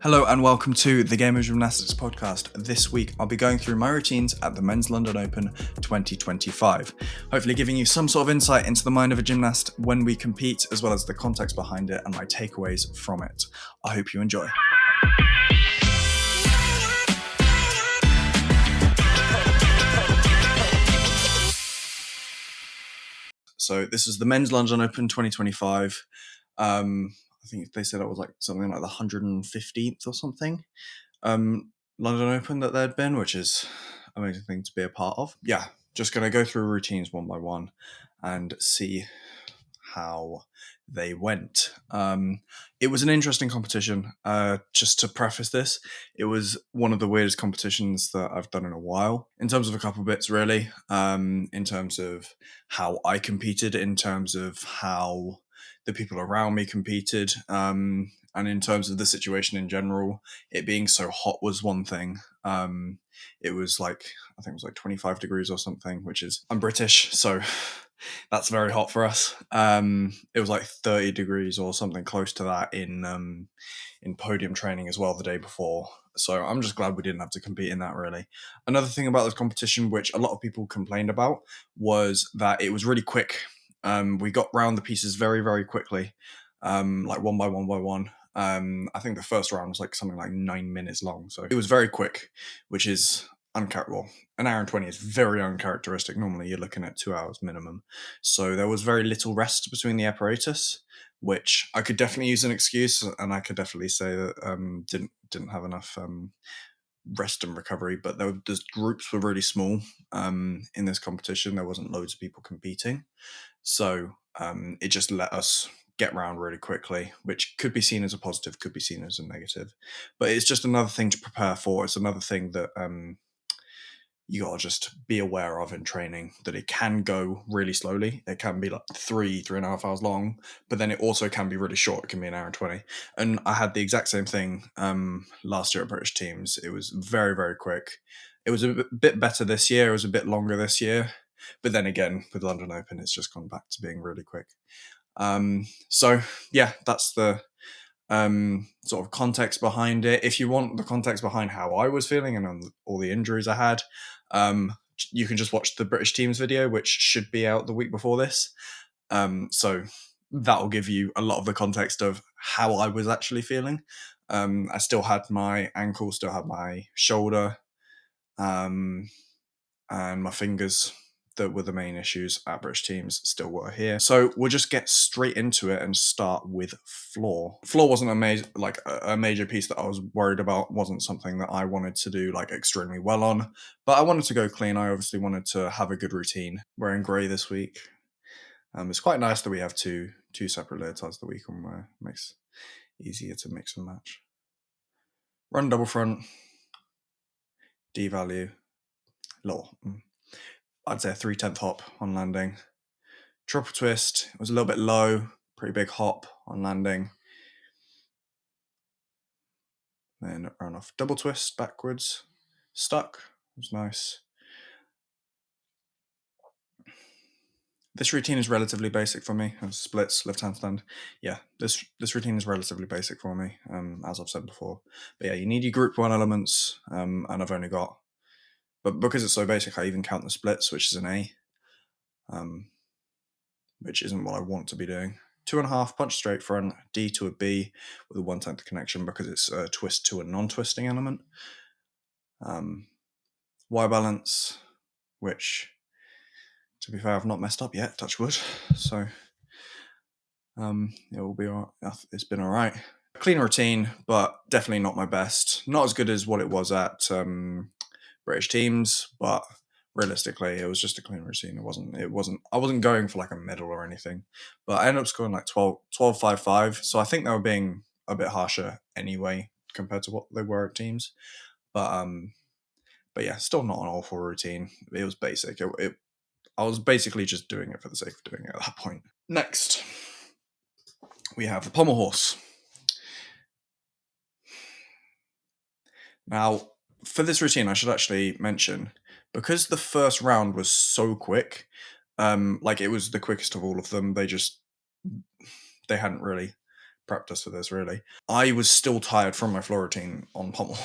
Hello and welcome to the Game of Gymnastics Podcast. This week I'll be going through my routines at the Men's London Open 2025, hopefully giving you some sort of insight into the mind of a gymnast when we compete, as well as the context behind it and my takeaways from it. I hope you enjoy. So this is the Men's London Open 2025. I think they said it was like something like the 115th or something London Open that there'd been, which is an amazing thing to be a part of. Yeah, just going to go through routines one by one and see how they went. It was an interesting competition. Just to preface this, it was one of the weirdest competitions that I've done in a while, in terms of a couple bits, really. In terms of how I competed, in terms of how the people around me competed, and in terms of the situation in general. It being so hot was one thing. It was like, I think it was like 25 degrees or something, which is, I'm British, so that's very hot for us. It was like 30 degrees or something close to that in podium training as well the day before. So I'm just glad we didn't have to compete in that, really. Another thing about this competition, which a lot of people complained about, was that it was really quick. We got round the pieces very, very quickly, like one by one by one. I think the first round was like something like 9 minutes long. So it was very quick, which is well, an hour and 20 is very uncharacteristic. Normally you're looking at 2 hours minimum. So there was very little rest between the apparatus, which I could definitely use an excuse, and I could definitely say that didn't have enough rest and recovery. But the groups were really small in this competition. There wasn't loads of people competing. So it just let us get round really quickly, which could be seen as a positive, could be seen as a negative. But it's just another thing to prepare for. It's another thing that you got to just be aware of in training, that it can go really slowly. It can be like 3.5 hours long, but then it also can be really short. It can be an hour and 20. And I had the exact same thing last year at British Teams. It was very, very quick. It was a bit better this year. It was a bit longer this year. But then again, with London Open, it's just gone back to being really quick. So yeah, that's the sort of context behind it. If you want the context behind how I was feeling and all the injuries I had, you can just watch the British Teams video, which should be out the week before this. So that'll give you a lot of the context of how I was actually feeling. I still had my ankle, still had my shoulder, and my fingers that were the main issues at British Teams still were here. So we'll just get straight into it and start with floor. Floor wasn't a major piece that I was worried about, wasn't something that I wanted to do like extremely well on, but I wanted to go clean. I obviously wanted to have a good routine. Wearing grey this week. It's quite nice that we have two separate leotards that we can wear. It makes it easier to mix and match. Run double front. D-value. Low. I'd say a 3/10 hop on landing. Triple twist, it was a little bit low, pretty big hop on landing. Then run off double twist backwards, stuck, it was nice. This routine is relatively basic for me. Splits, left hand stand. Yeah, this routine is relatively basic for me, as I've said before. But yeah, you need your group 1 elements, and I've only got, but because it's so basic, I even count the splits, which is an A, which isn't what I want to be doing. 2.5 punch straight front, D to a B with a 1/10 connection because it's a twist to a non-twisting element. Y balance, which, to be fair, I've not messed up yet, touch wood. So it will be all right. It's been all right. Clean routine, but definitely not my best. Not as good as what it was at British Teams, but realistically, it was just a clean routine. I wasn't going for like a medal or anything, but I ended up scoring like 12.55. So I think they were being a bit harsher anyway compared to what they were at Teams. But yeah, still not an awful routine. It was basic. I was basically just doing it for the sake of doing it at that point. Next, we have the Pommel Horse. Now, for this routine, I should actually mention, because the first round was so quick, like it was the quickest of all of them, they hadn't really prepped us for this, really. I was still tired from my floor routine on Pommel,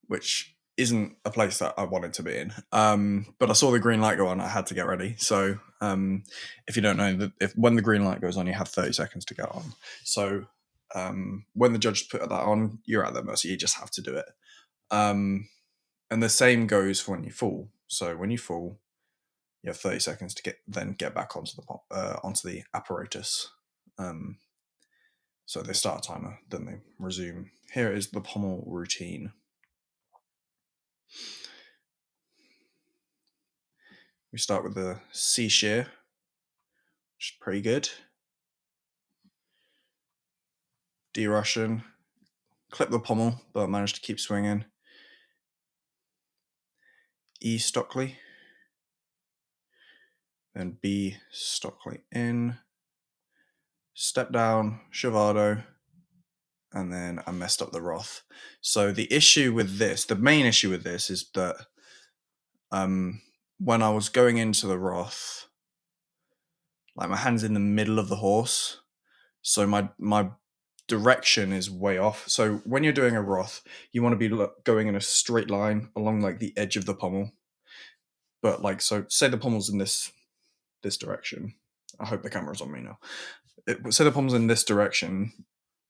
which isn't a place that I wanted to be in. But I saw the green light go on. I had to get ready. So if you don't know, when the green light goes on, you have 30 seconds to get on. So when the judges put that on, you're at their mercy. You just have to do it. And the same goes for when you fall. So when you fall, you have 30 seconds to get back onto the apparatus. So they start a timer, then they resume. Here is the Pommel routine. We start with the C shear, which is pretty good. D Russian, clip the pommel, but managed to keep swinging. E Stockley, then B Stockley in, step down, Shavado, and then I messed up the Roth. So the main issue with this is that when I was going into the Roth, like my hand's in the middle of the horse, so my direction is way off. So when you're doing a Roth, you want to be going in a straight line along like the edge of the pommel. But like, so say the pommel's in this direction. I hope the camera's on me now. Say the pommel's in this direction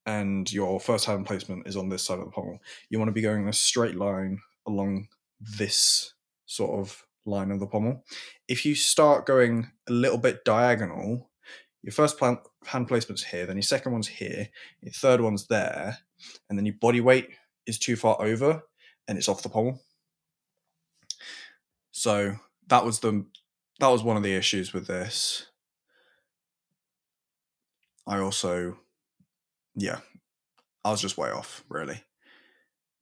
and your first hand placement is on this side of the pommel. You want to be going in a straight line along this sort of line of the pommel. If you start going a little bit diagonal, your first hand placement's here, then your second one's here, your third one's there, and then your body weight is too far over and it's off the pommel. So that was one of the issues with this. I was just way off, really.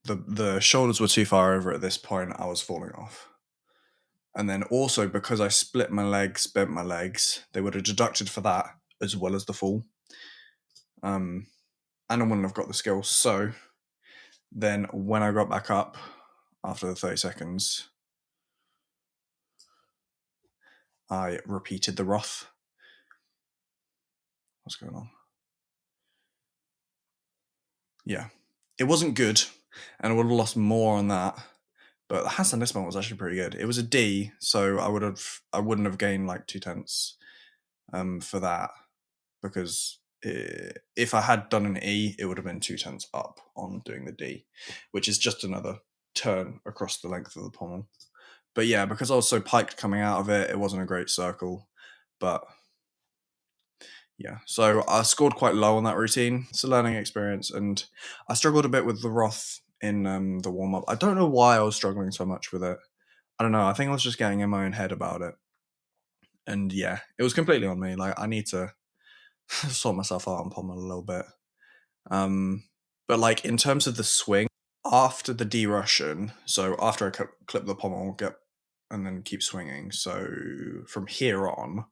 The shoulders were too far over at this point. I was falling off. And then also because I bent my legs, they would have deducted for that as well as the fall. And I wouldn't have got the skill. So then when I got back up after the 30 seconds, I repeated the Roth. What's going on? Yeah. It wasn't good, and I would have lost more on that. But the handstand dismount was actually pretty good. It was a D, so I wouldn't have gained like 0.2 for that, because if I had done an E, it would have been 0.2 up on doing the D, which is just another turn across the length of the pommel. But yeah, because I was so piked coming out of it, it wasn't a great circle. But yeah, so I scored quite low on that routine. It's a learning experience, and I struggled a bit with the Roth in the warm-up. I don't know why I was struggling so much with it. I don't know. I think I was just getting in my own head about it. And yeah, it was completely on me. Like, I need to sort myself out on pommel a little bit. But like, in terms of the swing, after the D Russian, so after I clip the pommel, and then keep swinging. So from here on,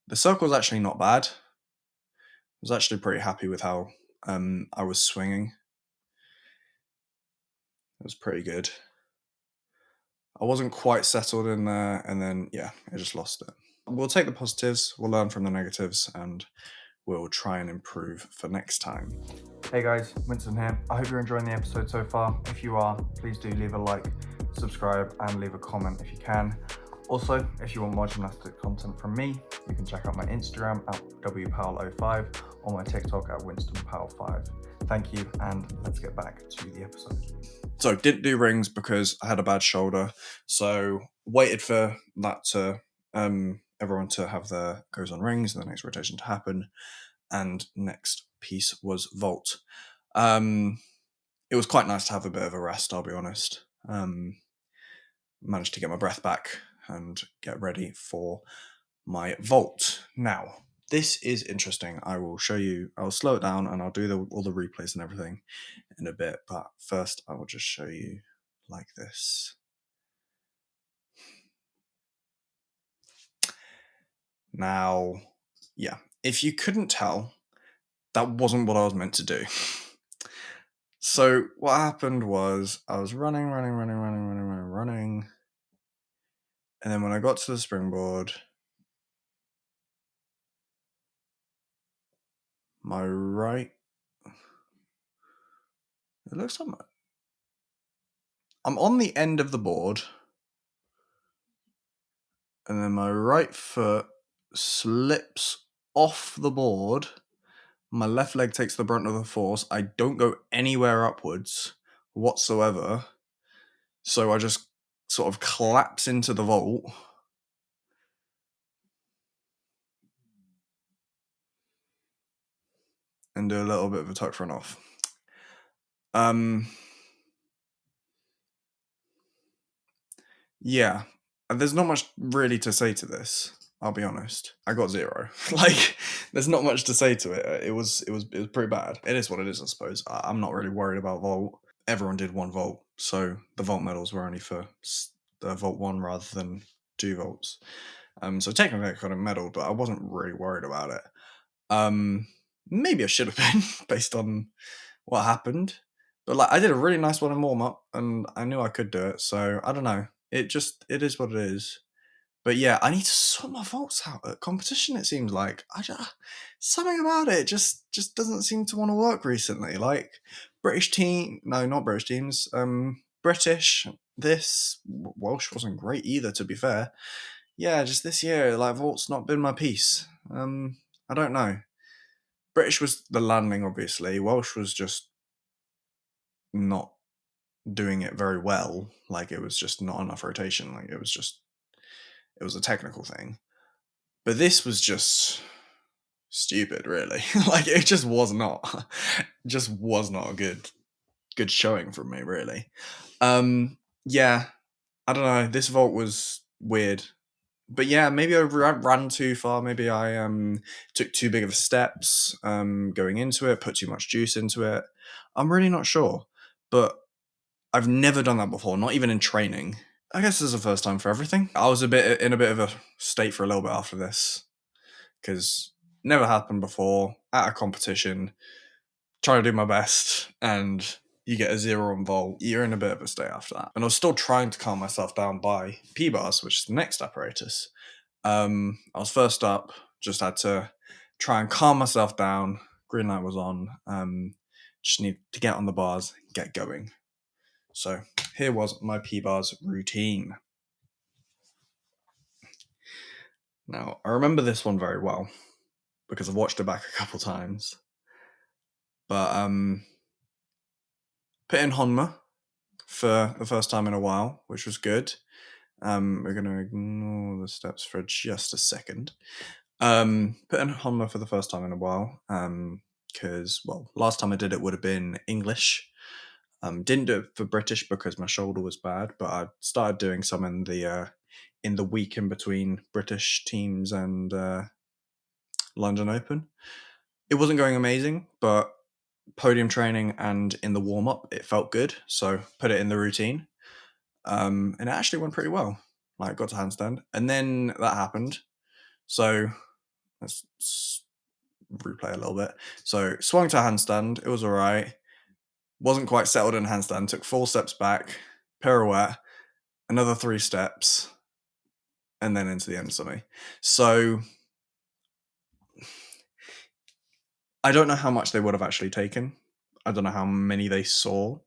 the circle was actually not bad. I was actually pretty happy with how I was swinging. It was pretty good. I wasn't quite settled in there, and then yeah, I just lost it. We'll take the positives, we'll learn from the negatives, and we'll try and improve for next time. Hey guys, Winston here. I hope you're enjoying the episode so far. If you are, please do leave a like, subscribe, and leave a comment if you can. Also, if you want more gymnastics content from me, you can check out my Instagram at wpowell05 or my TikTok at winstonpowell5. Thank you, and let's get back to the episode. So, didn't do rings because I had a bad shoulder. So, waited for that to everyone to have their goes on rings and the next rotation to happen. And next piece was vault. It was quite nice to have a bit of a rest, I'll be honest. Managed to get my breath back and get ready for my vault. Now, this is interesting. I'll slow it down and I'll do all the replays and everything in a bit. But first, I will just show you like this. Now, yeah, if you couldn't tell, that wasn't what I was meant to do. So what happened was I was running. And then when I got to the springboard, my right It looks like I'm on the end of the board, and then my right foot slips off the board. My left leg takes the brunt of the force. I don't go anywhere upwards whatsoever. So I just sort of collapse into the vault. And do a little bit of a tuck front off. Yeah. There's not much really to say to this. I'll be honest. I got 0. Like, there's not much to say to it. It was pretty bad. It is what it is, I suppose. I'm not really worried about vault. Everyone did 1 vault, so the vault medals were only for the vault 1 rather than 2 vaults. So technically I got a medal, but I wasn't really worried about it. Maybe I should have been based on what happened, but like I did a really nice one in warm up, and I knew I could do it. So I don't know. It is what it is. But yeah, I need to sort my vaults out at competition. It seems like something about it just doesn't seem to want to work recently. Like not British teams. British. This Welsh wasn't great either, to be fair. Yeah, just this year, like vault's not been my piece. I don't know. British was the landing, obviously. Welsh was just not doing it very well. Like it was just not enough rotation. Like it was a technical thing. But this was just stupid, really. Like it just was not a good showing from me, really. Yeah, I don't know. This vault was weird. But yeah, maybe I ran too far. Maybe I took too big of steps going into it, put too much juice into it. I'm really not sure. But I've never done that before, not even in training. I guess this is the first time for everything. I was in a bit of a state for a little bit after this, because never happened before at a competition, trying to do my best, and you get a 0 on vault. You're in a bit of a state after that. And I was still trying to calm myself down by P-bars, which is the next apparatus. I was first up, just had to try and calm myself down. Green light was on. Just need to get on the bars, get going. So here was my P-bars routine. Now, I remember this one very well because I've watched it back a couple times. But put in Honma for the first time in a while, which was good. We're going to ignore the steps for just a second. Put in Honma for the first time in a while because, last time I did it would have been English. Didn't do it for British because my shoulder was bad, but I started doing some in the week in between British teams and London Open. It wasn't going amazing, but podium training and in the warm-up, it felt good, so put it in the routine. And it actually went pretty well. Like, got to handstand, and then that happened. So let's replay a little bit. So swung to handstand, it was all right. Wasn't quite settled in handstand, took 4 steps back, pirouette, another 3 steps, and then into the end semi. So I don't know how much they would have actually taken. I don't know how many they saw.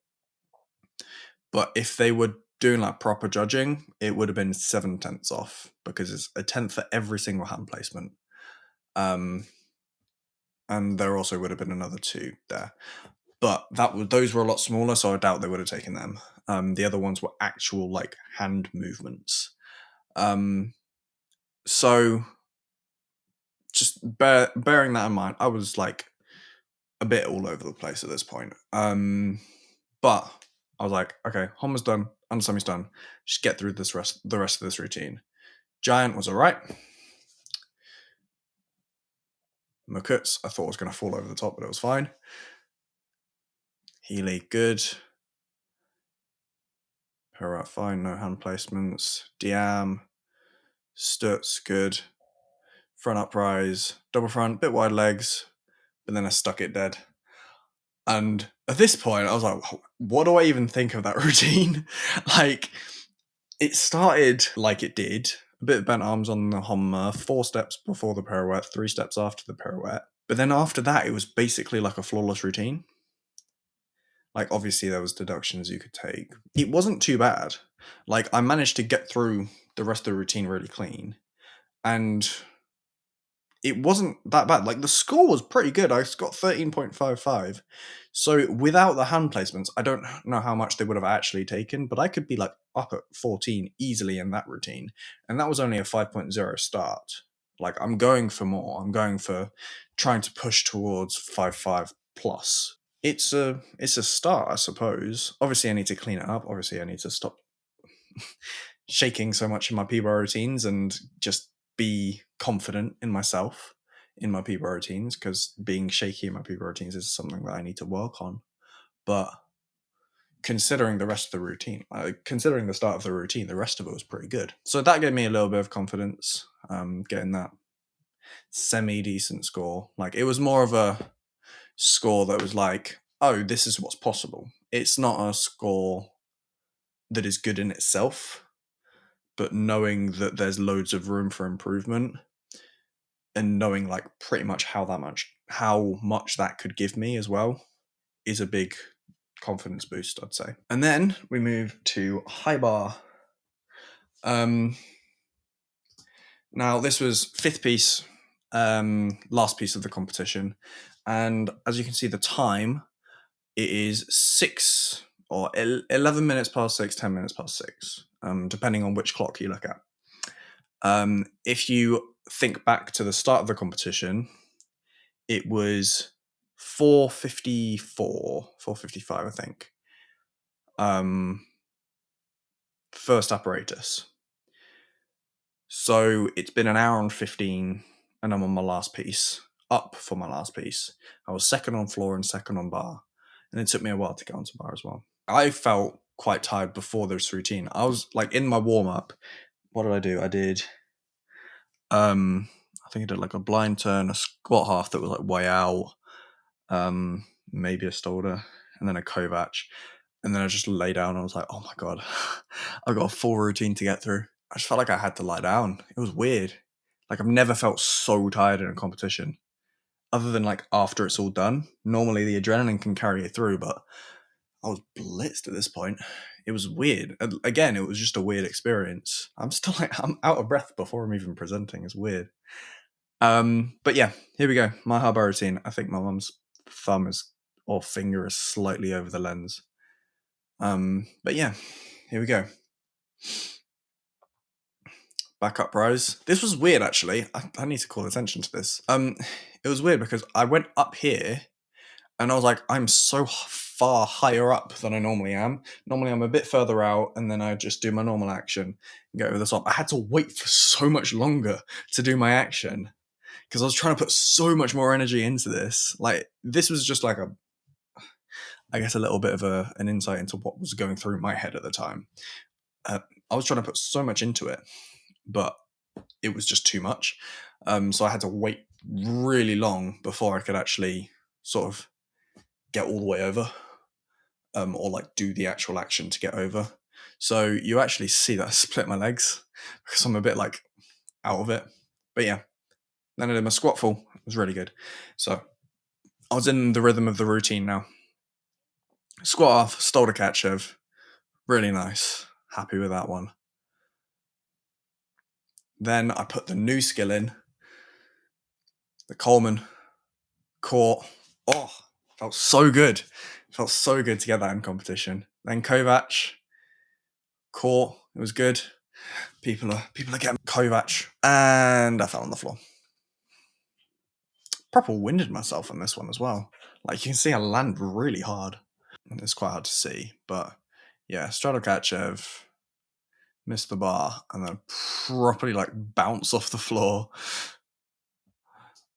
But if they were doing like proper judging, it would have been 7/10 off, because it's a tenth for every single hand placement. And there also would have been another 2 there. But those were a lot smaller, so I doubt they would have taken them. The other ones were actual like hand movements. So just bearing that in mind, I was like a bit all over the place at this point. But I was like, okay, Honma's done, undersemi's done. Just get through the rest of this routine. Giant was all right. Makuts, I thought was going to fall over the top, but it was fine. Healy, good. Pirouette, fine. No hand placements. Diam, Stutz, good. Front uprise, double front, bit wide legs, but then I stuck it dead. And at this point, I was like, what do I even think of that routine? Like, it started like it did. A bit of bent arms on the Honma, 4 steps before the pirouette, 3 steps after the pirouette. But then after that, it was basically like a flawless routine. Like, obviously there was deductions you could take. It wasn't too bad. Like, I managed to get through the rest of the routine really clean, and it wasn't that bad. Like, the score was pretty good. I got 13.55. So without the hand placements, I don't know how much they would have actually taken, but I could be like up at 14 easily in that routine. And that was only a 5.0 start. Like, I'm going for more. I'm going for trying to push towards 5.5 plus. It's a start, I suppose. Obviously I need to clean it up. Obviously I need to stop shaking so much in my P-bar routines and just be confident in myself in my P-bar routines, because being shaky in my P-bar routines is something that I need to work on. But considering the rest of the routine, considering the start of the routine, the rest of it was pretty good. So that gave me a little bit of confidence, getting that semi-decent score. Like, it was more of a score that was like, oh, this is what's possible. It's not a score that is good in itself, but knowing that there's loads of room for improvement, and knowing like pretty much how much that could give me as well, is a big confidence boost, I'd say. And then we move to high bar. Now this was fifth piece, last piece of the competition, and as you can see, the time, it is 6 or 11 minutes past 6, 10 minutes past 6, depending on which clock you look at. If you think back to the start of the competition, it was 4:54, 4:55, I think. First apparatus. So it's been an hour and 15, and I'm on my last piece, up for my last piece. I was second on floor and second on bar, and it took me a while to get onto bar as well. I felt quite tired before this routine. I was like, in my warm-up, what did I do? I did, I think I did like a blind turn, a squat half that was like way out, maybe a Stolder, and then a Kovac. And then I just lay down and I was like, oh my God, I've got a full routine to get through. I just felt like I had to lie down. It was weird. Like, I've never felt so tired in a competition, other than like after it's all done. Normally the adrenaline can carry you through, but I was blitzed at this point. It was weird. Again, it was just a weird experience. I'm still like, I'm out of breath before I'm even presenting. It's weird. But yeah, here we go. My high bar routine. I think my mum's thumb or finger is slightly over the lens. But yeah, here we go. Back up rows. This was weird, actually. I need to call attention to this. It was weird because I went up here and I was like, I'm so far higher up than I normally am. Normally I'm a bit further out, and then I just do my normal action and go over the top. I had to wait for so much longer to do my action because I was trying to put so much more energy into this. Like, this was just like I guess a little bit of an insight into what was going through my head at the time. I was trying to put so much into it, but it was just too much. So I had to wait really long before I could actually sort of get all the way over, or like do the actual action to get over. So you actually see that I split my legs because I'm a bit like out of it. But yeah, then I did my squat full. It was really good. So I was in the rhythm of the routine now. Squat off, stole the catch of. Really nice. Happy with that one. Then I put the new skill in, the Coleman caught. Oh, felt so good. Felt so good to get that in competition. Then Kovac caught. It was good. People are getting Kovac, and I fell on the floor. Proper winded myself on this one as well. Like, you can see I land really hard. And it's quite hard to see, but yeah, Stratokachev missed the bar and then properly like bounce off the floor.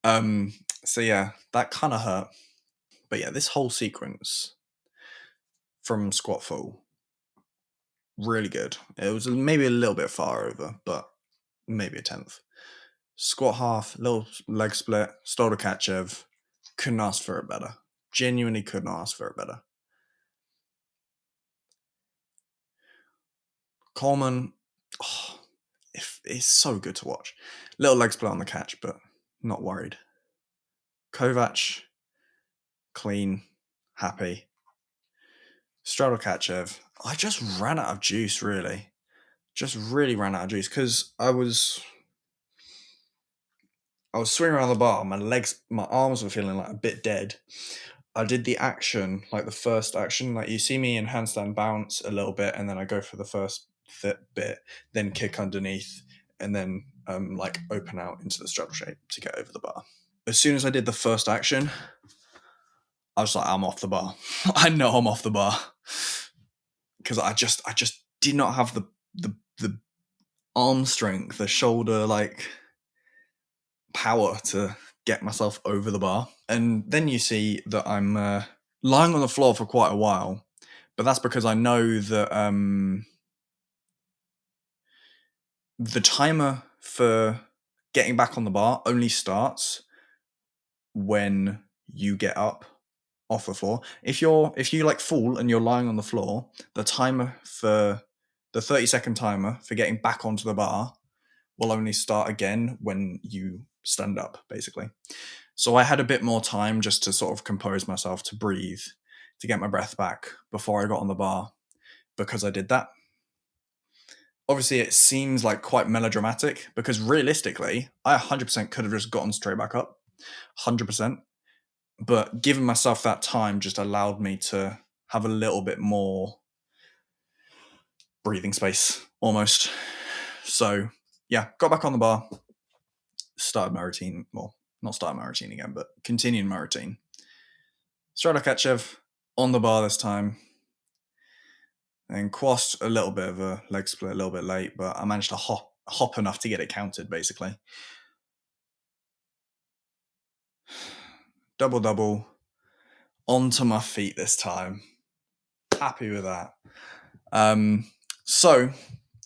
So yeah, that kind of hurt. But yeah, this whole sequence from squat full, really good. It was maybe a little bit far over, but maybe a tenth. Squat half, little leg split, Stolder couldn't ask for it better. Genuinely couldn't ask for it better. Coleman, it's so good to watch. Little leg split on the catch, but not worried. Kovac, clean, happy. straddle catch of, I just ran out of juice, really. Just really ran out of juice because I was swinging around the bar. My arms were feeling like a bit dead. I did the action, like the first action, like you see me in handstand bounce a little bit, and then I go for the first bit, then kick underneath, and then like open out into the straddle shape to get over the bar. As soon as I did the first action, I was like, I'm off the bar. I know I'm off the bar because I just did not have the arm strength, the shoulder like power to get myself over the bar. And then you see that I'm lying on the floor for quite a while, but that's because I know that the timer for getting back on the bar only starts when you get up off the floor. If you like fall and you're lying on the floor, the 30-second timer for getting back onto the bar will only start again when you stand up, basically. So I had a bit more time just to sort of compose myself, to breathe, to get my breath back before I got on the bar, because I did that. Obviously, it seems like quite melodramatic because realistically, I 100% could have just gotten straight back up, 100%. But giving myself that time just allowed me to have a little bit more breathing space, almost. So, yeah, got back on the bar, started my routine. Well, not started my routine again, but continuing my routine. Straddle catch on the bar this time. And quassed a little bit of a leg split a little bit late, but I managed to hop enough to get it counted, basically. Double, onto my feet this time. Happy with that. So,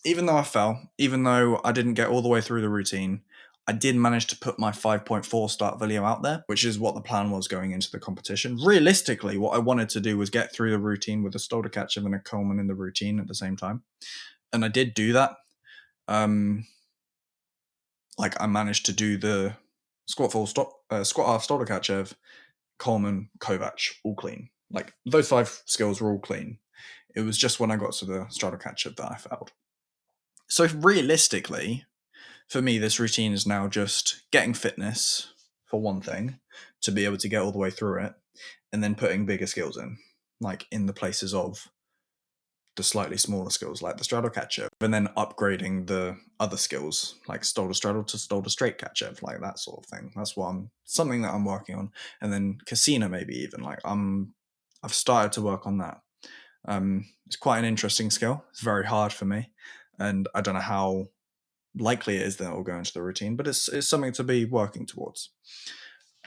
even though I fell, even though I didn't get all the way through the routine, I did manage to put my 5.4 start video out there, which is what the plan was going into the competition. Realistically, what I wanted to do was get through the routine with a shoulder catch and a Coleman in the routine at the same time. And I did do that. Like I managed to do the squat half shoulder catch of Coleman, Kovac, all clean. Like those 5 skills were all clean. It was just when I got to the straddle catch that I failed. So realistically, for me, this routine is now just getting fitness for one thing to be able to get all the way through it, and then putting bigger skills in, like in the places of the slightly smaller skills like the straddle catcher, and then upgrading the other skills like shoulder straddle to shoulder straight catcher, like that sort of thing. That's something that I'm working on. And then Casino, maybe even like I've started to work on that. It's quite an interesting skill. It's very hard for me, and I don't know how likely it is that it'll go into the routine, but it's something to be working towards.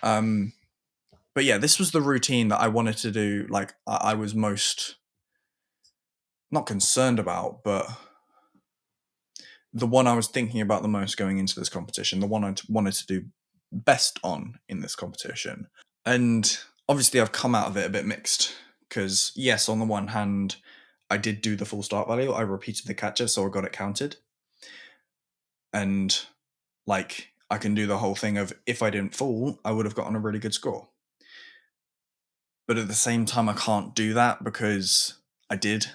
But yeah, this was the routine that I wanted to do. Like I was most not concerned about, but the one I was thinking about the most going into this competition, the one I wanted to do best on in this competition. And obviously I've come out of it a bit mixed because yes, on the one hand, I did do the full start value. I repeated the catcher, so I got it counted. And like I can do the whole thing of if I didn't fall, I would have gotten a really good score. But at the same time, I can't do that because I did.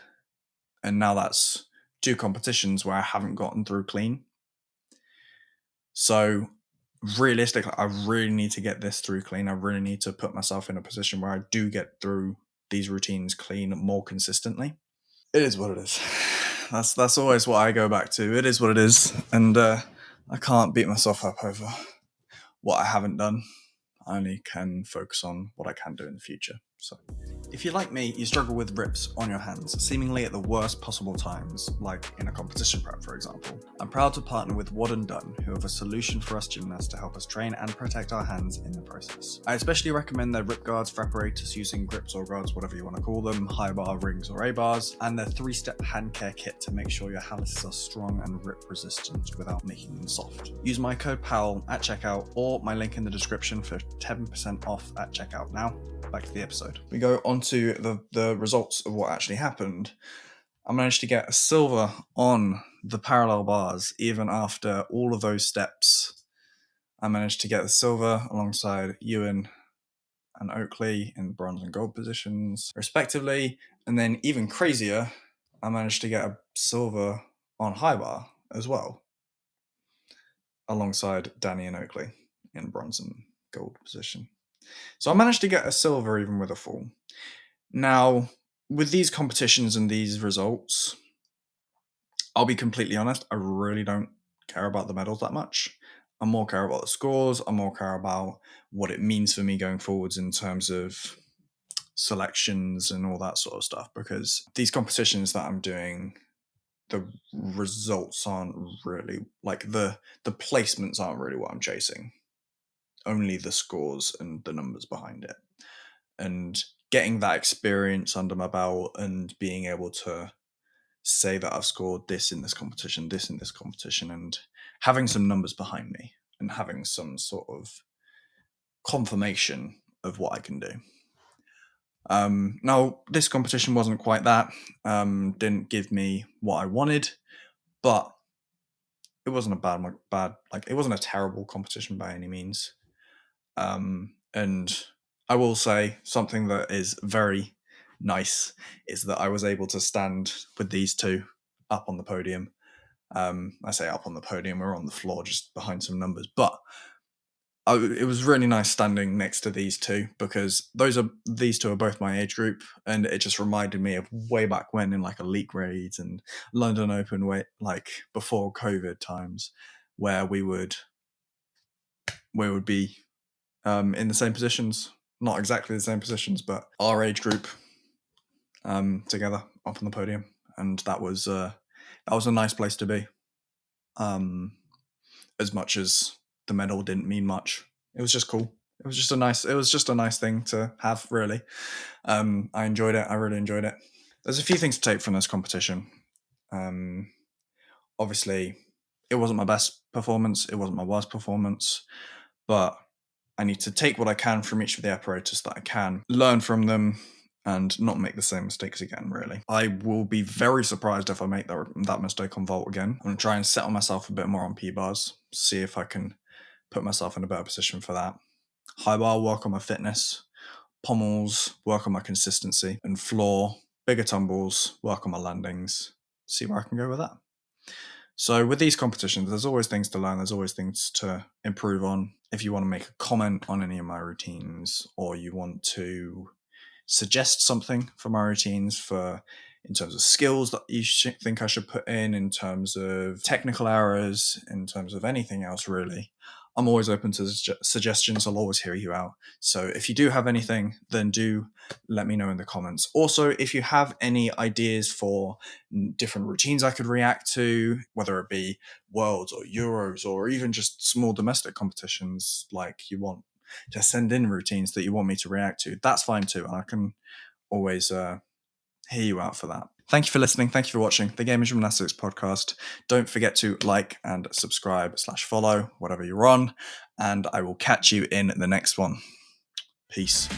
And now that's 2 competitions where I haven't gotten through clean. So realistically, I really need to get this through clean. I really need to put myself in a position where I do get through these routines clean more consistently. It is what it is. That's always what I go back to. It is what it is. And I can't beat myself up over what I haven't done. I only can focus on what I can do in the future. So, if you're like me, you struggle with rips on your hands, seemingly at the worst possible times, like in a competition prep, for example. I'm proud to partner with Wad & Dunn, who have a solution for us gymnasts to help us train and protect our hands in the process. I especially recommend their rip guards for apparatus using grips or guards, whatever you want to call them, high bar, rings, or A-bars, and their 3-step hand care kit to make sure your hands are strong and rip resistant without making them soft. Use my code PAL at checkout or my link in the description for 10% off at checkout now. Back to the episode. We go on to the results of what actually happened. I managed to get a silver on the parallel bars even after all of those steps. I managed to get the silver alongside Ewan and Oakley in the bronze and gold positions, respectively. And then even crazier, I managed to get a silver on high bar as well, alongside Danny and Oakley in bronze and gold position. So I managed to get a silver even with a full. Now, with these competitions and these results, I'll be completely honest, I really don't care about the medals that much. I more care about the scores. I more care about what it means for me going forwards in terms of selections and all that sort of stuff, because these competitions that I'm doing, the results aren't really, like the placements aren't really what I'm chasing. Only the scores and the numbers behind it. And getting that experience under my belt and being able to say that I've scored this in this competition, this in this competition, and having some numbers behind me and having some sort of confirmation of what I can do. Now, this competition wasn't quite that, didn't give me what I wanted, but it wasn't a bad, like it wasn't a terrible competition by any means. And I will say something that is very nice is that I was able to stand with these two up on the podium. I say up on the podium, we're on the floor just behind some numbers, but it was really nice standing next to these two, because these two are both my age group, and it just reminded me of way back when in like elite grades and London Open, like before COVID times, where we would be in the same positions, not exactly the same positions, but our age group together up on the podium, and that was a nice place to be. As much as the medal didn't mean much, it was just cool. It was just a nice thing to have, really. I enjoyed it. I really enjoyed it. There's a few things to take from this competition. Obviously, it wasn't my best performance. It wasn't my worst performance, but I need to take what I can from each of the apparatus that I can, learn from them, and not make the same mistakes again, really. I will be very surprised if I make that mistake on vault again. I'm going to try and settle myself a bit more on P-bars, see if I can put myself in a better position for that. High bar, work on my fitness. Pommels, work on my consistency. And floor, bigger tumbles, work on my landings. See where I can go with that. So with these competitions, there's always things to learn. There's always things to improve on. If you want to make a comment on any of my routines, or you want to suggest something for my routines in terms of skills that you think I should put in terms of technical errors, in terms of anything else, really, I'm always open to suggestions. I'll always hear you out. So if you do have anything, then do let me know in the comments. Also, if you have any ideas for different routines I could react to, whether it be Worlds or Euros or even just small domestic competitions, like you want to send in routines that you want me to react to, that's fine too. And I can always hear you out for that. Thank you for listening. Thank you for watching the Game of Gymnastics podcast. Don't forget to like and subscribe/follow, whatever you're on, and I will catch you in the next one. Peace.